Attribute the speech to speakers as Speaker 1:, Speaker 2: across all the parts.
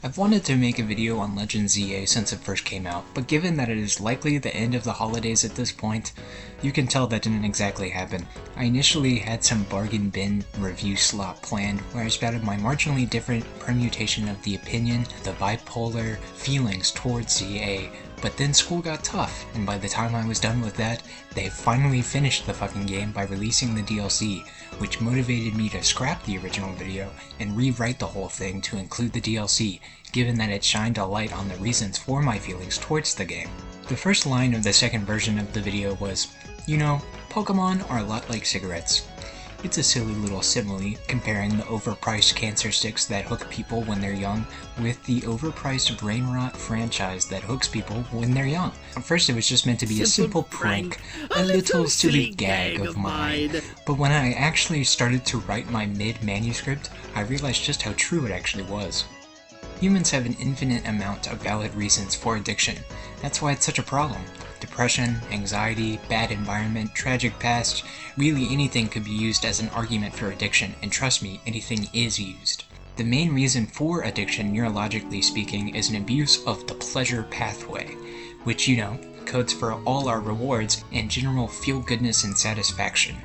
Speaker 1: I've wanted to make a video on Legend ZA since it first came out, but given that it is likely the end of the holidays at this point, you can tell that didn't exactly happen. I initially had some bargain bin review slot planned where I spouted my marginally different permutation of the opinion, the bipolar feelings towards ZA, but then school got tough, and by the time I was done with that, they finally finished the fucking game by releasing the DLC, which motivated me to scrap the original video and rewrite the whole thing to include the DLC, given that it shined a light on the reasons for my feelings towards the game. The first line of the second version of the video was, you know, Pokemon are a lot like cigarettes. It's a silly little simile, comparing the overpriced cancer sticks that hook people when they're young with the overpriced brain rot franchise that hooks people when they're young. At first it was just meant to be a simple prank, a little silly gag of mine. But when I actually started to write my mid-manuscript, I realized just how true it actually was. Humans have an infinite amount of valid reasons for addiction. That's why it's such a problem. Depression, anxiety, bad environment, tragic past, really anything could be used as an argument for addiction, and trust me, anything is used. The main reason for addiction, neurologically speaking, is an abuse of the pleasure pathway, which, you know, codes for all our rewards and general feel-goodness and satisfaction.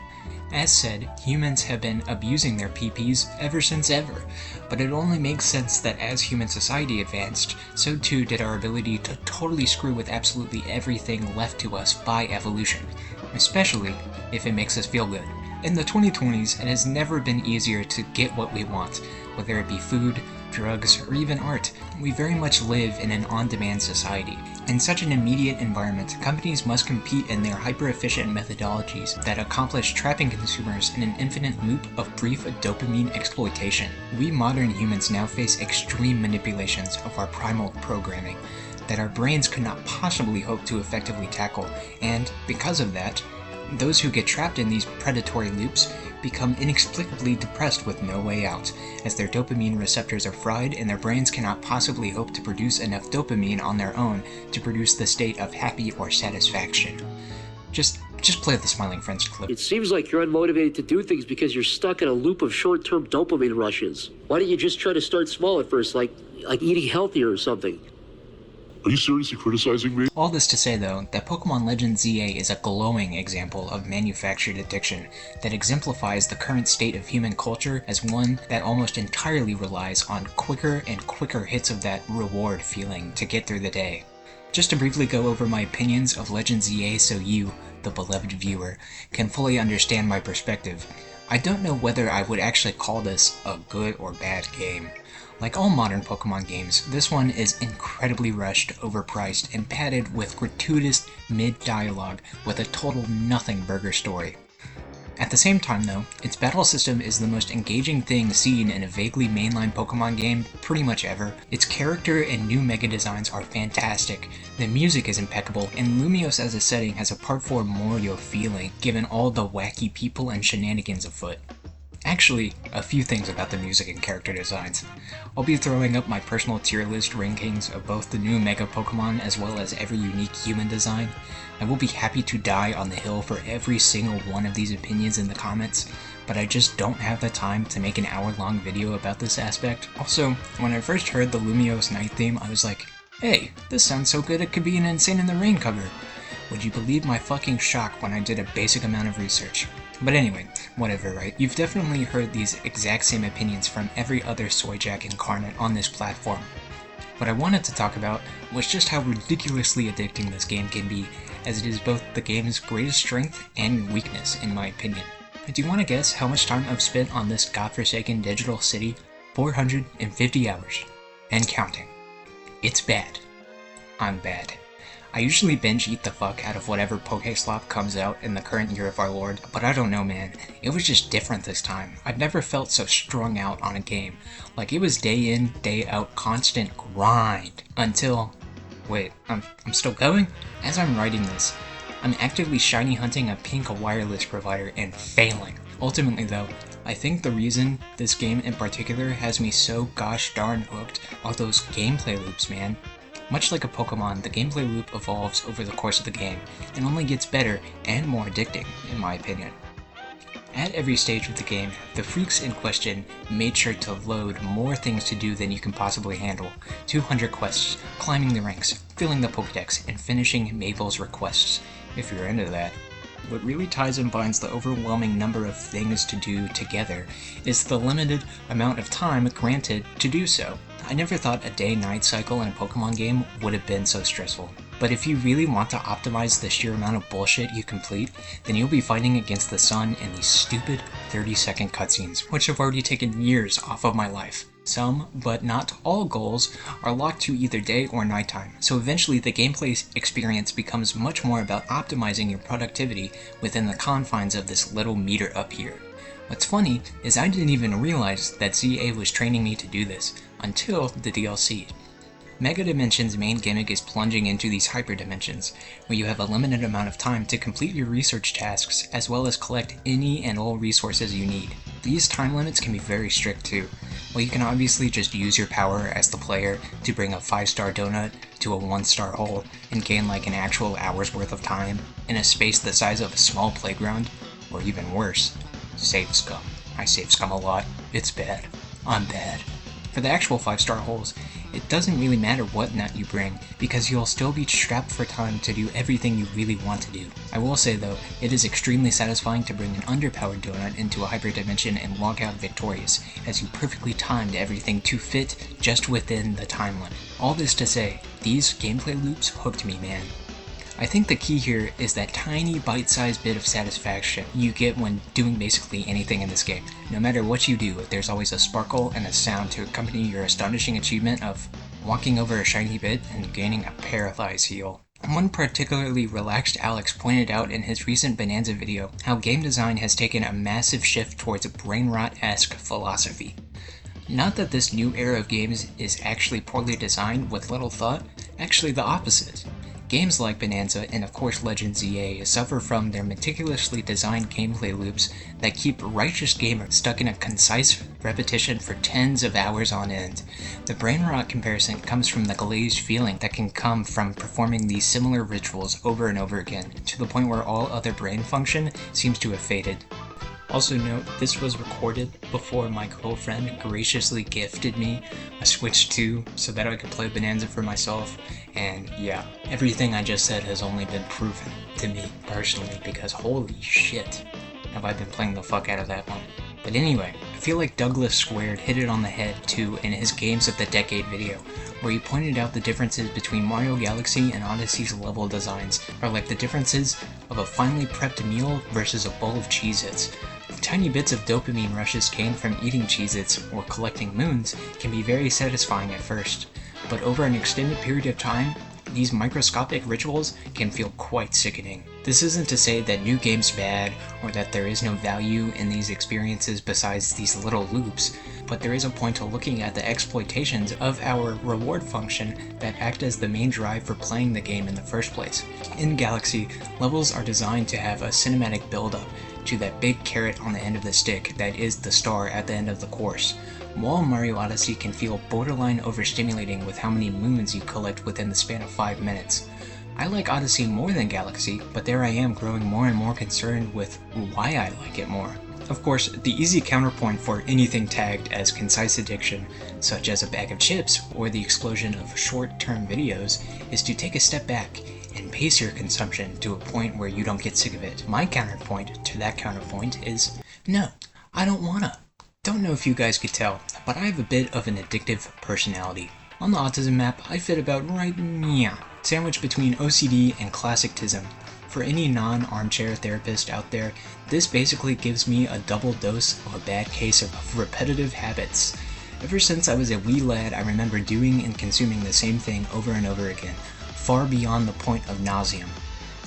Speaker 1: As said, humans have been abusing their PPs ever since ever, but it only makes sense that as human society advanced, so too did our ability to totally screw with absolutely everything left to us by evolution, especially if it makes us feel good. In the 2020s, it has never been easier to get what we want, whether it be food, drugs, or even art. We very much live in an on-demand society. In such an immediate environment, companies must compete in their hyper-efficient methodologies that accomplish trapping consumers in an infinite loop of brief dopamine exploitation. We modern humans now face extreme manipulations of our primal programming that our brains could not possibly hope to effectively tackle, and because of that, those who get trapped in these predatory loops become inexplicably depressed with no way out, as their dopamine receptors are fried and their brains cannot possibly hope to produce enough dopamine on their own to produce the state of happy or satisfaction. Just play the Smiling Friends clip.
Speaker 2: It seems like you're unmotivated to do things because you're stuck in a loop of short-term dopamine rushes. Why don't you just try to start small at first, like eating healthier or something?
Speaker 3: Are you seriously criticizing me?
Speaker 1: All this to say, though, that Pokemon Legend ZA is a glowing example of manufactured addiction that exemplifies the current state of human culture as one that almost entirely relies on quicker and quicker hits of that reward feeling to get through the day. Just to briefly go over my opinions of Legend ZA so you, the beloved viewer, can fully understand my perspective, I don't know whether I would actually call this a good or bad game. Like all modern Pokemon games, this one is incredibly rushed, overpriced, and padded with gratuitous mid-dialogue with a total nothing burger story. At the same time though, its battle system is the most engaging thing seen in a vaguely mainline Pokemon game pretty much ever. Its character and new mega designs are fantastic, the music is impeccable, and Lumiose as a setting has a Part 4 Mario feeling given all the wacky people and shenanigans afoot. Actually, a few things about the music and character designs. I'll be throwing up my personal tier list rankings of both the new Mega Pokemon as well as every unique human design. I will be happy to die on the hill for every single one of these opinions in the comments, but I just don't have the time to make an hour-long video about this aspect. Also, when I first heard the Lumiose night theme, I was like, hey, this sounds so good it could be an Insane in the Rain cover. Would you believe my fucking shock when I did a basic amount of research? But anyway, whatever, right? You've definitely heard these exact same opinions from every other Soyjack incarnate on this platform. What I wanted to talk about was just how ridiculously addicting this game can be, as it is both the game's greatest strength and weakness, in my opinion. Do you want to guess how much time I've spent on this godforsaken digital city? 450 hours. And counting. It's bad. I'm bad. I usually binge eat the fuck out of whatever Pokeslop comes out in the current year of our Lord, but I don't know, man. It was just different this time. I've never felt so strung out on a game. Like, it was day in, day out, constant grind. Until... wait, I'm still going? As I'm writing this, I'm actively shiny hunting a pink wireless provider and failing. Ultimately though, I think the reason this game in particular has me so gosh darn hooked are those gameplay loops, man. Much like a Pokemon, the gameplay loop evolves over the course of the game, and only gets better and more addicting, in my opinion. At every stage of the game, the freaks in question made sure to load more things to do than you can possibly handle. 200 quests, climbing the ranks, filling the Pokedex, and finishing Mabel's requests, if you're into that. What really ties and binds the overwhelming number of things to do together is the limited amount of time granted to do so. I never thought a day-night cycle in a Pokemon game would have been so stressful. But if you really want to optimize the sheer amount of bullshit you complete, then you'll be fighting against the sun in these stupid 30-second cutscenes, which have already taken years off of my life. Some, but not all goals, are locked to either day or nighttime, so eventually the gameplay experience becomes much more about optimizing your productivity within the confines of this little meter up here. What's funny is I didn't even realize that ZA was training me to do this, until the DLC. Mega Dimension's main gimmick is plunging into these hyperdimensions, where you have a limited amount of time to complete your research tasks as well as collect any and all resources you need. These time limits can be very strict too. Well, you can obviously just use your power as the player to bring a 5-star donut to a 1-star hole and gain like an actual hour's worth of time in a space the size of a small playground, or even worse, save scum. I save scum a lot. It's bad. I'm bad. For the actual 5-star holes, it doesn't really matter what nut you bring, because you'll still be strapped for time to do everything you really want to do. I will say though, it is extremely satisfying to bring an underpowered donut into a hyperdimension and walk out victorious, as you perfectly timed everything to fit just within the time limit. All this to say, these gameplay loops hooked me, man. I think the key here is that tiny bite-sized bit of satisfaction you get when doing basically anything in this game. No matter what you do, there's always a sparkle and a sound to accompany your astonishing achievement of walking over a shiny bit and gaining a paralyzed heal. One particularly relaxed Alex pointed out in his recent Bonanza video how game design has taken a massive shift towards a brain rot-esque philosophy. Not that this new era of games is actually poorly designed with little thought, actually the opposite. Games like Bonanza and of course Legend ZA suffer from their meticulously designed gameplay loops that keep righteous gamers stuck in a concise repetition for tens of hours on end. The brain rot comparison comes from the glazed feeling that can come from performing these similar rituals over and over again, to the point where all other brain function seems to have faded. Also note, this was recorded before my girlfriend graciously gifted me a Switch 2 so that I could play Bonanza for myself, and yeah, everything I just said has only been proven to me personally, because holy shit, have I been playing the fuck out of that one. But anyway, I feel like Douglas Squared hit it on the head too in his Games of the Decade video, where he pointed out the differences between Mario Galaxy and Odyssey's level designs are like the differences of a finely prepped meal versus a bowl of Cheez-Its. Tiny bits of dopamine rushes gained from eating Cheez-Its or collecting moons can be very satisfying at first, but over an extended period of time, these microscopic rituals can feel quite sickening. This isn't to say that new game's bad or that there is no value in these experiences besides these little loops, but there is a point to looking at the exploitations of our reward function that act as the main drive for playing the game in the first place. In Galaxy, levels are designed to have a cinematic build-up to that big carrot on the end of the stick that is the star at the end of the course, while Mario Odyssey can feel borderline overstimulating with how many moons you collect within the span of 5 minutes. I like Odyssey more than Galaxy, but there I am growing more and more concerned with why I like it more. Of course, the easy counterpoint for anything tagged as concise addiction, such as a bag of chips or the explosion of short-term videos, is to take a step back and pace your consumption to a point where you don't get sick of it. My counterpoint to that counterpoint is, no, I don't wanna. Don't know if you guys could tell, but I have a bit of an addictive personality. On the autism map, I fit about right sandwiched between OCD and classicism. For any non-armchair therapist out there, this basically gives me a double dose of a bad case of repetitive habits. Ever since I was a wee lad, I remember doing and consuming the same thing over and over again, far beyond the point of nauseam.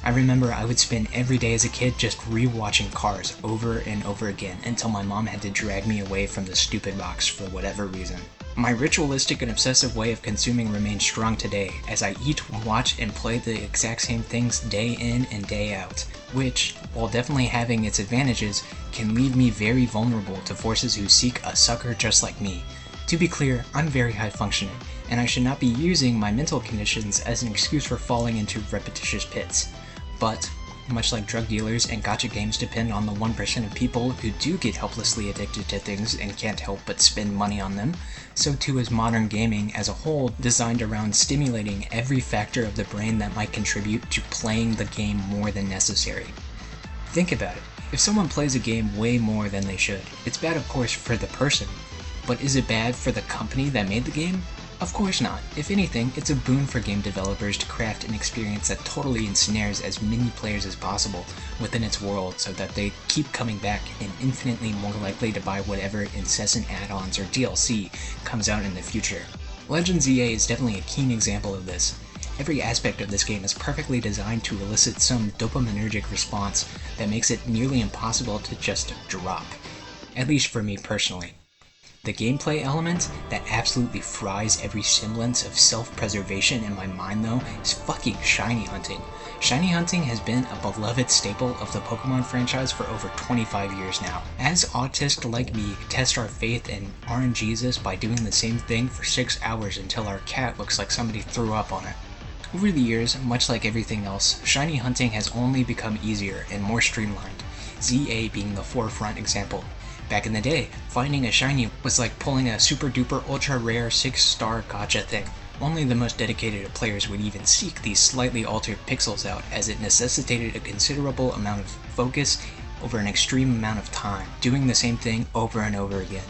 Speaker 1: I remember I would spend every day as a kid just re-watching Cars over and over again until my mom had to drag me away from the stupid box for whatever reason. My ritualistic and obsessive way of consuming remains strong today, as I eat, watch, and play the exact same things day in and day out, which, while definitely having its advantages, can leave me very vulnerable to forces who seek a sucker just like me. To be clear, I'm very high functioning, and I should not be using my mental conditions as an excuse for falling into repetitious pits. But much like drug dealers and gacha games depend on the 1% of people who do get helplessly addicted to things and can't help but spend money on them, so too is modern gaming as a whole, designed around stimulating every factor of the brain that might contribute to playing the game more than necessary. Think about it. If someone plays a game way more than they should, it's bad of course for the person, but is it bad for the company that made the game? Of course not. If anything, it's a boon for game developers to craft an experience that totally ensnares as many players as possible within its world so that they keep coming back and infinitely more likely to buy whatever incessant add-ons or DLC comes out in the future. Legends EA is definitely a keen example of this. Every aspect of this game is perfectly designed to elicit some dopaminergic response that makes it nearly impossible to just drop. At least for me personally. The gameplay element that absolutely fries every semblance of self-preservation in my mind though is fucking shiny hunting. Shiny hunting has been a beloved staple of the Pokemon franchise for over 25 years now. As autists like me test our faith in RNGesus by doing the same thing for 6 hours until our cat looks like somebody threw up on it. Over the years, much like everything else, shiny hunting has only become easier and more streamlined, ZA being the forefront example. Back in the day, finding a shiny was like pulling a super duper ultra rare 6-star gacha thing. Only the most dedicated players would even seek these slightly altered pixels out, as it necessitated a considerable amount of focus over an extreme amount of time, doing the same thing over and over again.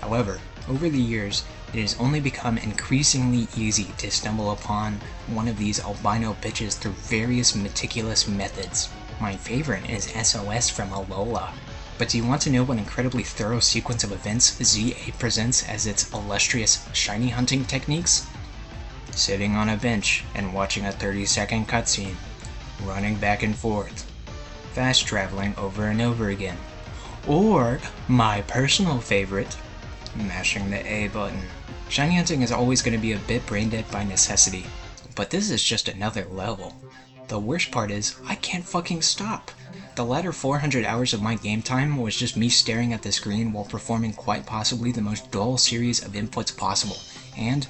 Speaker 1: However, over the years, it has only become increasingly easy to stumble upon one of these albino bitches through various meticulous methods. My favorite is SOS from Alola. But do you want to know what incredibly thorough sequence of events ZA presents as its illustrious shiny hunting techniques? Sitting on a bench and watching a 30-second cutscene, running back and forth, fast traveling over and over again, or, my personal favorite, mashing the A button. Shiny hunting is always going to be a bit brain dead by necessity, but this is just another level. The worst part is, I can't fucking stop. The latter 400 hours of my game time was just me staring at the screen while performing quite possibly the most dull series of inputs possible, and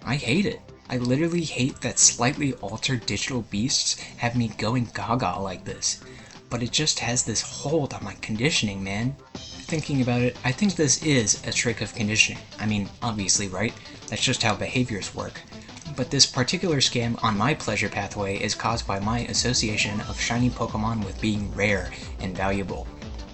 Speaker 1: I hate it. I literally hate that slightly altered digital beasts have me going gaga like this, but it just has this hold on my conditioning, man. Thinking about it, I think this is a trick of conditioning. I mean, obviously, right? That's just how behaviors work. But this particular scam on my pleasure pathway is caused by my association of shiny Pokemon with being rare and valuable.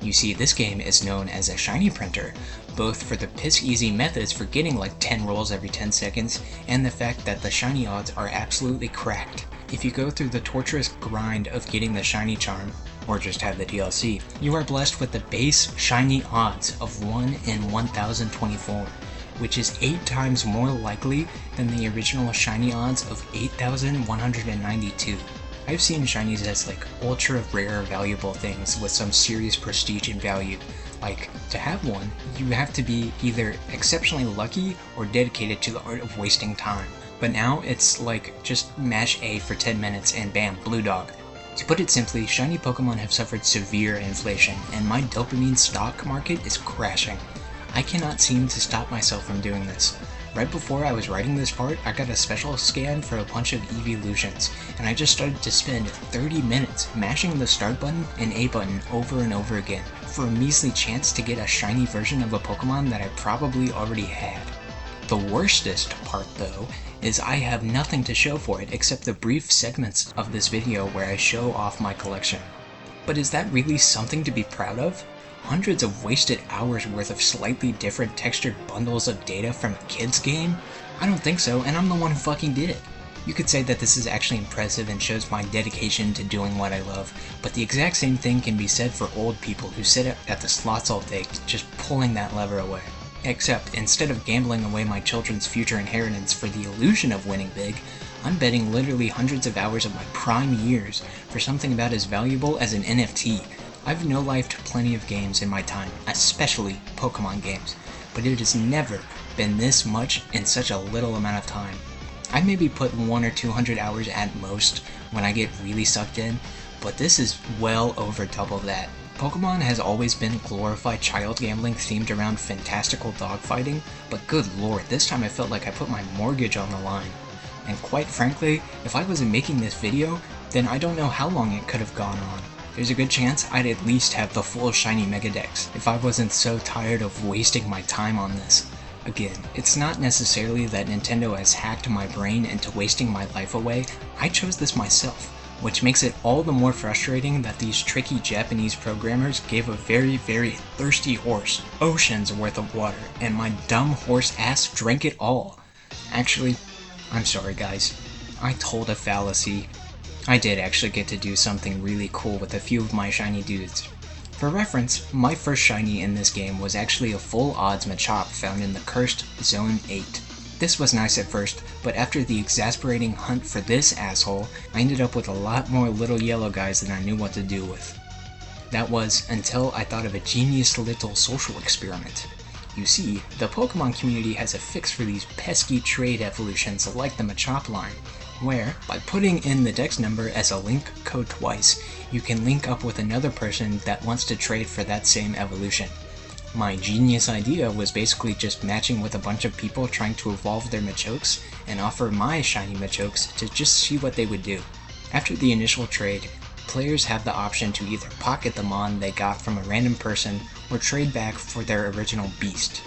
Speaker 1: You see, this game is known as a shiny printer, both for the piss-easy methods for getting like 10 rolls every 10 seconds, and the fact that the shiny odds are absolutely cracked. If you go through the torturous grind of getting the shiny charm, or just have the DLC, you are blessed with the base shiny odds of 1 in 1024. Which is 8 times more likely than the original shiny odds of 8,192. I've seen shinies as like ultra rare valuable things with some serious prestige and value. Like, to have one, you have to be either exceptionally lucky or dedicated to the art of wasting time. But now it's like just mash A for 10 minutes and bam, blue dog. To put it simply, shiny Pokemon have suffered severe inflation, and my dopamine stock market is crashing. I cannot seem to stop myself from doing this. Right before I was writing this part, I got a special scan for a bunch of evolutions, and I just started to spend 30 minutes mashing the start button and A button over and over again for a measly chance to get a shiny version of a Pokemon that I probably already had. The worstest part though is I have nothing to show for it except the brief segments of this video where I show off my collection. But is that really something to be proud of? Hundreds of wasted hours worth of slightly different textured bundles of data from a kid's game? I don't think so, and I'm the one who fucking did it. You could say that this is actually impressive and shows my dedication to doing what I love, but the exact same thing can be said for old people who sit at the slots all day just pulling that lever away. Except, instead of gambling away my children's future inheritance for the illusion of winning big, I'm betting literally hundreds of hours of my prime years for something about as valuable as an NFT. I've no-lifed plenty of games in my time, especially Pokemon games, but it has never been this much in such a little amount of time. I maybe put 100 or 200 hours at most when I get really sucked in, but this is well over double that. Pokemon has always been glorified child gambling themed around fantastical dogfighting, but good lord, this time I felt like I put my mortgage on the line. And quite frankly, if I wasn't making this video, then I don't know how long it could have gone on. There's a good chance I'd at least have the full shiny Mega Dex if I wasn't so tired of wasting my time on this. Again, it's not necessarily that Nintendo has hacked my brain into wasting my life away. I chose this myself, which makes it all the more frustrating that these tricky Japanese programmers gave a very, very thirsty horse oceans worth of water, and my dumb horse ass drank it all. Actually, I'm sorry guys, I told a fallacy. I did actually get to do something really cool with a few of my shiny dudes. For reference, my first shiny in this game was actually a full odds Machop found in the cursed Zone 8. This was nice at first, but after the exasperating hunt for this asshole, I ended up with a lot more little yellow guys than I knew what to do with. That was until I thought of a genius little social experiment. You see, the Pokemon community has a fix for these pesky trade evolutions like the Machop line, where, by putting in the dex number as a link code twice, you can link up with another person that wants to trade for that same evolution. My genius idea was basically just matching with a bunch of people trying to evolve their Machokes and offer my shiny Machokes to just see what they would do. After the initial trade, players have the option to either pocket the mon they got from a random person or trade back for their original beast.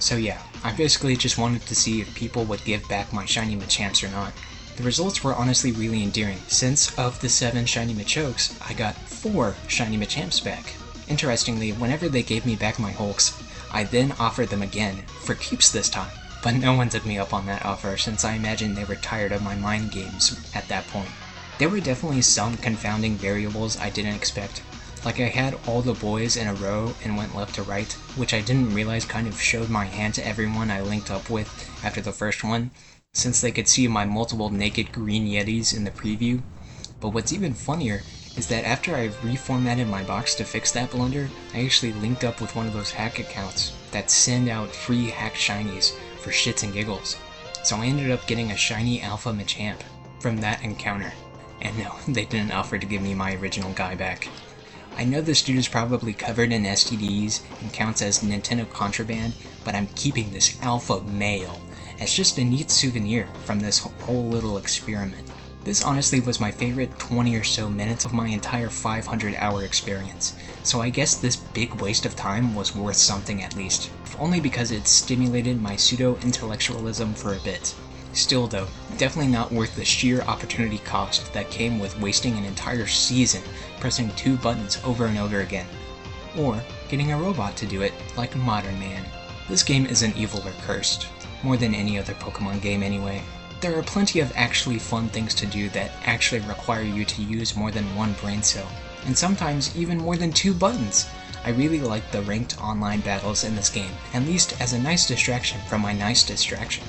Speaker 1: So yeah, I basically just wanted to see if people would give back my shiny Machamps or not. The results were honestly really endearing, since of the 7 shiny Machokes, I got 4 shiny Machamps back. Interestingly, whenever they gave me back my Hulks, I then offered them again, for keeps this time. But no one took me up on that offer, since I imagine they were tired of my mind games at that point. There were definitely some confounding variables I didn't expect. Like I had all the boys in a row and went left to right, which I didn't realize kind of showed my hand to everyone I linked up with after the first one, since they could see my multiple naked green yetis in the preview. But what's even funnier is that after I reformatted my box to fix that blunder, I actually linked up with one of those hack accounts that send out free hacked shinies for shits and giggles. So I ended up getting a shiny Alpha Machamp from that encounter. And no, they didn't offer to give me my original guy back. I know this dude is probably covered in STDs and counts as Nintendo contraband, but I'm keeping this alpha male as just a neat souvenir from this whole little experiment. This honestly was my favorite 20 or so minutes of my entire 500-hour experience, so I guess this big waste of time was worth something at least, if only because it stimulated my pseudo-intellectualism for a bit. Still though, definitely not worth the sheer opportunity cost that came with wasting an entire season pressing 2 buttons over and over again. Or getting a robot to do it, like Modern Man. This game isn't evil or cursed, more than any other Pokemon game anyway. There are plenty of actually fun things to do that actually require you to use more than one brain cell, and sometimes even more than 2 buttons. I really like the ranked online battles in this game, at least as a nice distraction from my nice distraction.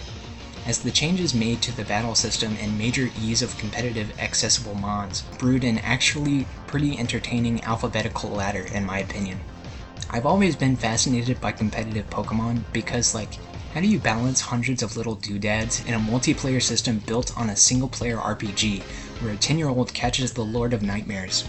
Speaker 1: As the changes made to the battle system and major ease of competitive accessible mods brewed an actually pretty entertaining alphabetical ladder in my opinion. I've always been fascinated by competitive Pokemon because how do you balance hundreds of little doodads in a multiplayer system built on a single-player RPG where a 10-year-old catches the Lord of Nightmares?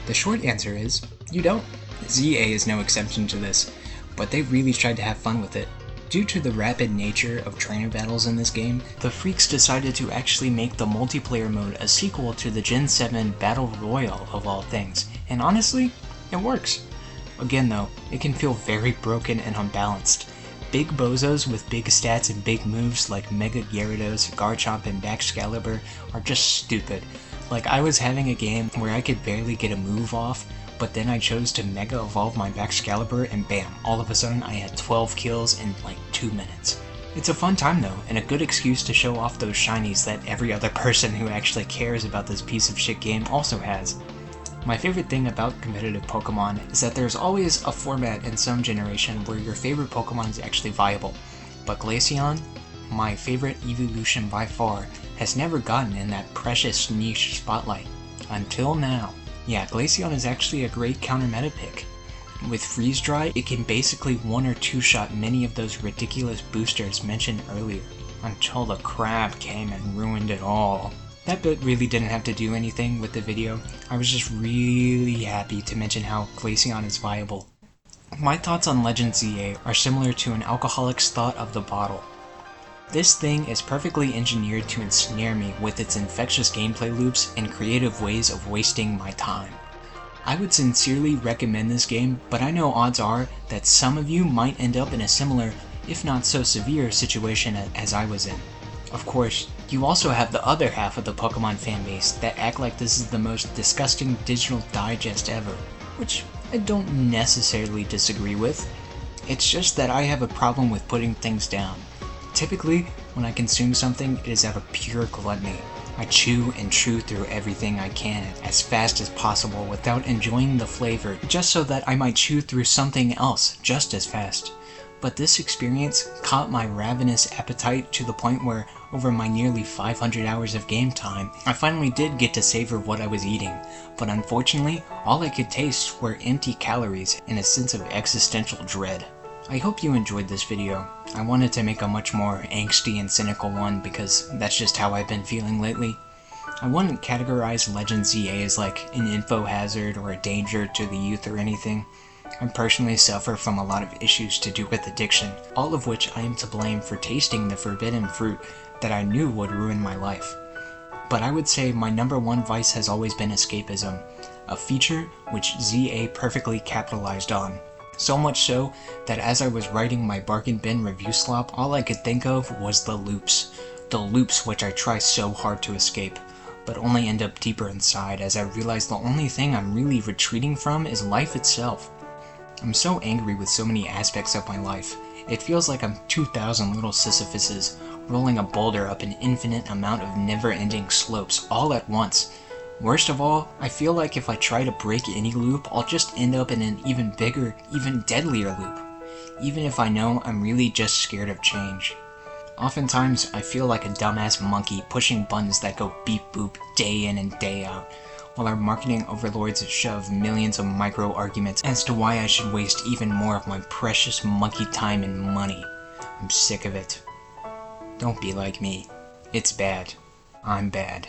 Speaker 1: The short answer is, you don't. ZA is no exception to this, but they really tried to have fun with it. Due to the rapid nature of trainer battles in this game, the freaks decided to actually make the multiplayer mode a sequel to the Gen 7 Battle Royale of all things, and honestly, it works. Again though, it can feel very broken and unbalanced. Big bozos with big stats and big moves like Mega Gyarados, Garchomp, and Baxcalibur are just stupid. Like I was having a game where I could barely get a move off, but then I chose to Mega Evolve my Baxcalibur and bam, all of a sudden I had 12 kills in 2 minutes. It's a fun time though, and a good excuse to show off those shinies that every other person who actually cares about this piece of shit game also has. My favorite thing about competitive Pokemon is that there's always a format in some generation where your favorite Pokemon is actually viable, but Glaceon, my favorite evolution by far, has never gotten in that precious niche spotlight. Until now. Yeah, Glaceon is actually a great counter meta pick. With Freeze Dry, it can basically 1 or 2 shot many of those ridiculous boosters mentioned earlier, until the crab came and ruined it all. That bit really didn't have to do anything with the video, I was just really happy to mention how Glaceon is viable. My thoughts on Legend ZA are similar to an alcoholic's thought of the bottle. This thing is perfectly engineered to ensnare me with its infectious gameplay loops and creative ways of wasting my time. I would sincerely recommend this game, but I know odds are that some of you might end up in a similar, if not so severe, situation as I was in. Of course, you also have the other half of the Pokemon fanbase that act like this is the most disgusting digital digest ever, which I don't necessarily disagree with. It's just that I have a problem with putting things down. Typically, when I consume something, it is out of pure gluttony. I chew and chew through everything I can as fast as possible without enjoying the flavor, just so that I might chew through something else just as fast. But this experience caught my ravenous appetite to the point where, over my nearly 500 hours of game time, I finally did get to savor what I was eating. But unfortunately, all I could taste were empty calories and a sense of existential dread. I hope you enjoyed this video. I wanted to make a much more angsty and cynical one because that's just how I've been feeling lately. I wouldn't categorize Legend ZA as like an info hazard or a danger to the youth or anything. I personally suffer from a lot of issues to do with addiction, all of which I am to blame for tasting the forbidden fruit that I knew would ruin my life. But I would say my number one vice has always been escapism, a feature which ZA perfectly capitalized on. So much so that as I was writing my bargain bin review slop, all I could think of was the loops. The loops which I try so hard to escape, but only end up deeper inside as I realize the only thing I'm really retreating from is life itself. I'm so angry with so many aspects of my life. It feels like I'm 2,000 little Sisyphuses rolling a boulder up an infinite amount of never-ending slopes all at once. Worst of all, I feel like if I try to break any loop, I'll just end up in an even bigger, even deadlier loop, even if I know I'm really just scared of change. Oftentimes, I feel like a dumbass monkey pushing buttons that go beep boop day in and day out, while our marketing overlords shove millions of micro-arguments as to why I should waste even more of my precious monkey time and money. I'm sick of it. Don't be like me. It's bad. I'm bad.